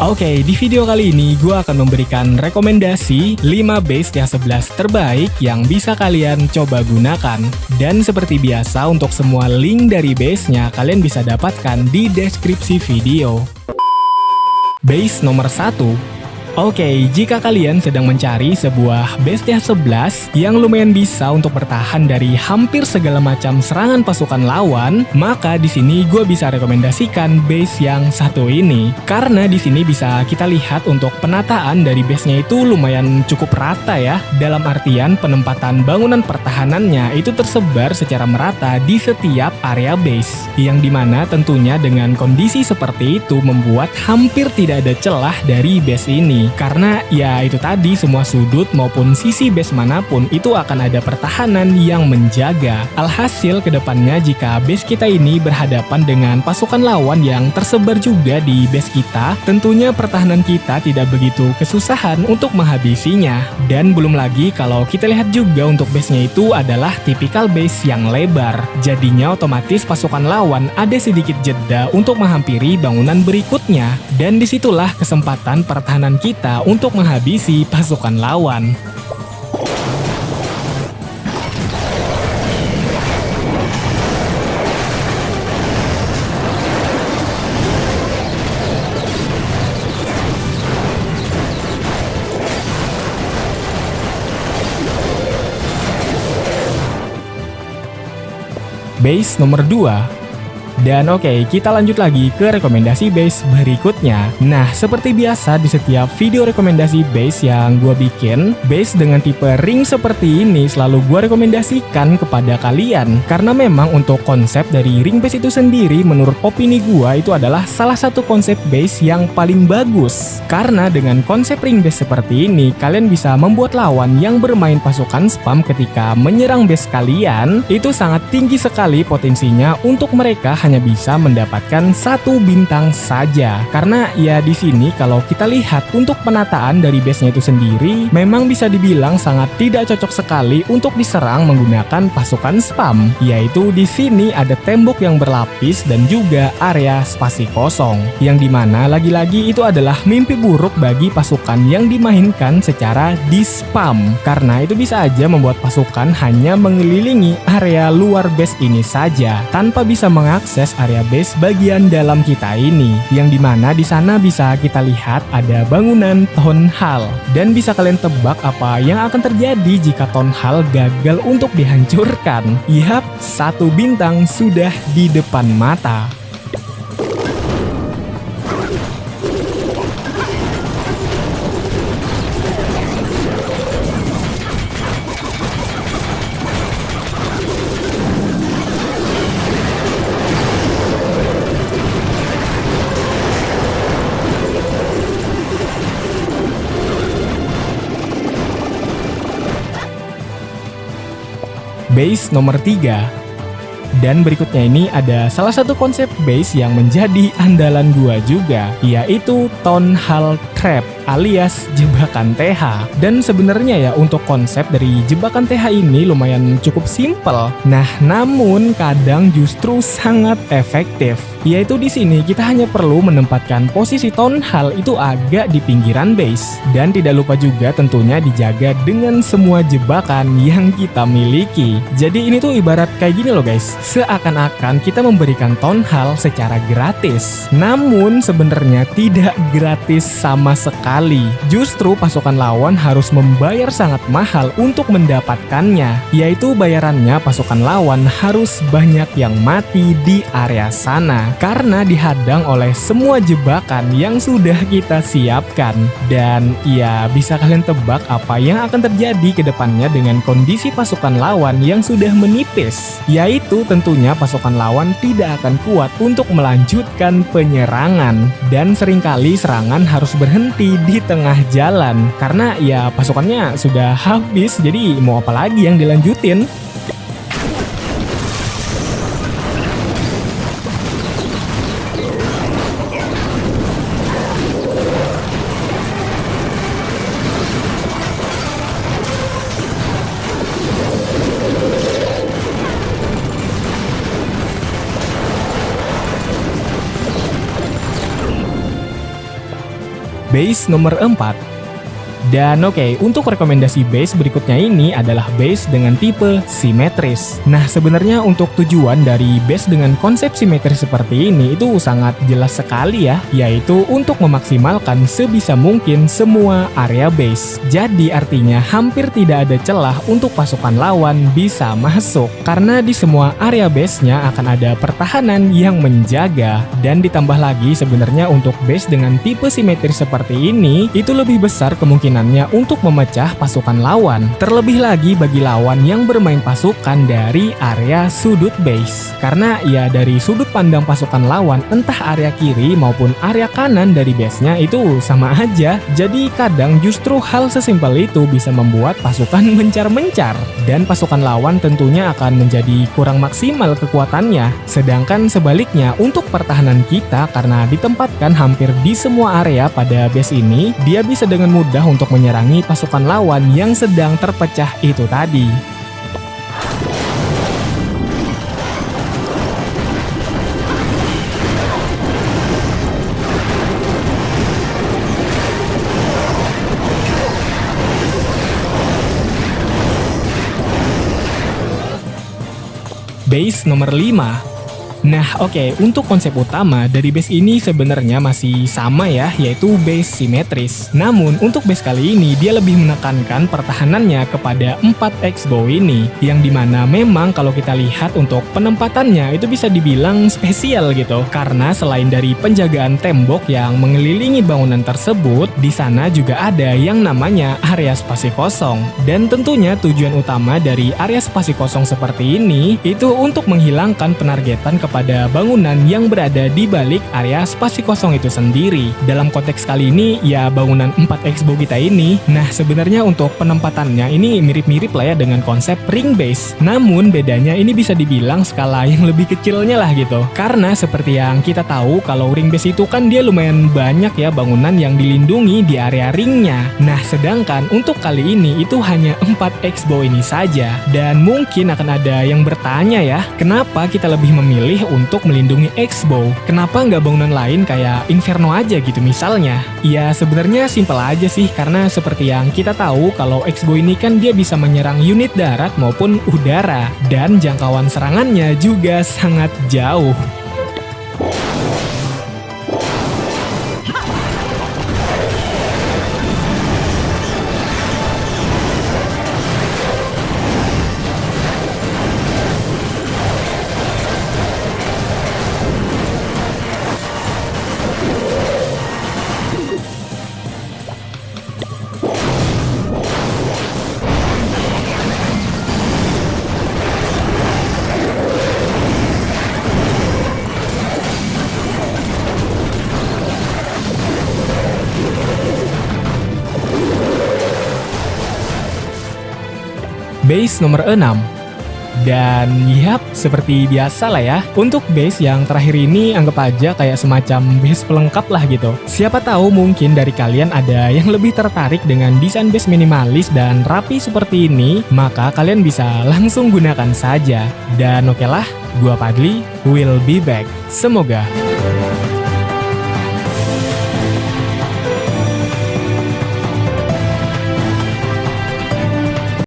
Oke, di video kali ini gue akan memberikan rekomendasi 5 base TH11 terbaik yang bisa kalian coba gunakan. Dan seperti biasa, untuk semua link dari base-nya kalian bisa dapatkan di deskripsi video. Base nomor 1. Oke, jika kalian sedang mencari sebuah base TH11 yang lumayan bisa untuk bertahan dari hampir segala macam serangan pasukan lawan, maka di sini gue bisa rekomendasikan base yang satu ini. Karena di sini bisa kita lihat untuk penataan dari base-nya itu lumayan cukup rata ya. Dalam artian penempatan bangunan pertahanannya itu tersebar secara merata di setiap area base. Yang dimana tentunya dengan kondisi seperti itu membuat hampir tidak ada celah dari base ini. Karena ya itu tadi, semua sudut maupun sisi base manapun itu akan ada pertahanan yang menjaga. Alhasil kedepannya jika base kita ini berhadapan dengan pasukan lawan yang tersebar juga di base kita, tentunya pertahanan kita tidak begitu kesusahan untuk menghabisinya. Dan belum lagi kalau kita lihat juga untuk base-nya itu adalah tipikal base yang lebar. Jadinya otomatis pasukan lawan ada sedikit jeda untuk menghampiri bangunan berikutnya. Dan disitulah kesempatan pertahanan kita untuk menghabisi pasukan lawan. Base nomor 2. Dan oke, kita lanjut lagi ke rekomendasi base berikutnya. Nah, seperti biasa di setiap video rekomendasi base yang gue bikin, base dengan tipe ring seperti ini selalu gue rekomendasikan kepada kalian. Karena memang untuk konsep dari ring base itu sendiri menurut opini gue itu adalah salah satu konsep base yang paling bagus. Karena dengan konsep ring base seperti ini, kalian bisa membuat lawan yang bermain pasukan spam ketika menyerang base kalian, itu sangat tinggi sekali potensinya untuk mereka hanya bisa mendapatkan 1 bintang saja. Karena ya di sini kalau kita lihat untuk penataan dari base-nya itu sendiri memang bisa dibilang sangat tidak cocok sekali untuk diserang menggunakan pasukan spam. Yaitu di sini ada tembok yang berlapis dan juga area spasi kosong. Yang dimana lagi-lagi itu adalah mimpi buruk bagi pasukan yang dimainkan secara di spam. Karena itu bisa aja membuat pasukan hanya mengelilingi area luar base ini saja tanpa bisa mengakses area base bagian dalam kita ini, yang dimana di sana bisa kita lihat ada bangunan Town Hall. Dan bisa kalian tebak apa yang akan terjadi jika Town Hall gagal untuk dihancurkan? Yap, 1 bintang sudah di depan mata. Base nomor 3. Dan berikutnya ini ada salah satu konsep base yang menjadi andalan gua juga, yaitu Town Hall Trap alias jebakan TH. Dan sebenarnya ya untuk konsep dari jebakan TH ini lumayan cukup simpel. Nah, namun kadang justru sangat efektif. Yaitu di sini kita hanya perlu menempatkan posisi Town Hall itu agak di pinggiran base. Dan tidak lupa juga tentunya dijaga dengan semua jebakan yang kita miliki. Jadi ini tuh ibarat kayak gini loh guys. Seakan-akan kita memberikan Town Hall secara gratis. Namun sebenarnya tidak gratis sama sekali. Justru pasukan lawan harus membayar sangat mahal untuk mendapatkannya. Yaitu bayarannya pasukan lawan harus banyak yang mati di area sana. Karena dihadang oleh semua jebakan yang sudah kita siapkan. Dan ya bisa kalian tebak apa yang akan terjadi ke depannya dengan kondisi pasukan lawan yang sudah menipis. Yaitu tentunya pasukan lawan tidak akan kuat untuk melanjutkan penyerangan. Dan seringkali serangan harus berhenti di tengah jalan. Karena ya pasukannya sudah habis, jadi mau apa lagi yang dilanjutin? Base nomor 4. Dan oke, untuk rekomendasi base berikutnya ini adalah base dengan tipe simetris. Nah, sebenarnya untuk tujuan dari base dengan konsep simetris seperti ini itu sangat jelas sekali ya, yaitu untuk memaksimalkan sebisa mungkin semua area base. Jadi artinya hampir tidak ada celah untuk pasukan lawan bisa masuk, karena di semua area base-nya akan ada pertahanan yang menjaga. Dan ditambah lagi sebenarnya untuk base dengan tipe simetris seperti ini, itu lebih besar kemungkinan untuk memecah pasukan lawan. Terlebih lagi bagi lawan yang bermain pasukan dari area sudut base. Karena ya dari sudut pandang pasukan lawan, entah area kiri maupun area kanan dari base-nya itu sama aja. Jadi kadang justru hal sesimpel itu bisa membuat pasukan mencar-mencar. Dan pasukan lawan tentunya akan menjadi kurang maksimal kekuatannya. Sedangkan sebaliknya untuk pertahanan kita, karena ditempatkan hampir di semua area pada base ini, dia bisa dengan mudah untuk menyerangi pasukan lawan yang sedang terpecah itu tadi. Base nomor 5. Nah oke, untuk konsep utama dari base ini sebenarnya masih sama ya, yaitu base simetris. Namun untuk base kali ini dia lebih menekankan pertahanannya kepada 4 X-bow ini, yang dimana memang kalau kita lihat untuk penempatannya itu bisa dibilang spesial gitu. Karena selain dari penjagaan tembok yang mengelilingi bangunan tersebut, di sana juga ada yang namanya area spasi kosong. Dan tentunya tujuan utama dari area spasi kosong seperti ini itu untuk menghilangkan penargetan pada bangunan yang berada di balik area spasi kosong itu sendiri. Dalam konteks kali ini ya bangunan 4 X-bow kita ini. Nah sebenarnya untuk penempatannya ini mirip-mirip lah ya dengan konsep ring base. Namun bedanya ini bisa dibilang skala yang lebih kecilnya lah gitu. Karena seperti yang kita tahu kalau ring base itu kan dia lumayan banyak ya bangunan yang dilindungi di area ringnya. Nah sedangkan untuk kali ini itu hanya 4 X-bow ini saja. Dan mungkin akan ada yang bertanya ya, kenapa kita lebih memilih untuk melindungi X-bow? Kenapa nggak bangunan lain kayak Inferno aja gitu misalnya? Ya sebenarnya simpel aja sih, karena seperti yang kita tahu kalau X-bow ini kan dia bisa menyerang unit darat maupun udara, dan jangkauan serangannya juga sangat jauh. Base nomor 6. Dan yap, seperti biasa lah ya, untuk base yang terakhir ini anggap aja kayak semacam base pelengkap lah gitu. Siapa tahu mungkin dari kalian ada yang lebih tertarik dengan desain base minimalis dan rapi seperti ini, maka kalian bisa langsung gunakan saja. Dan oke lah, gua Padli, will be back. Semoga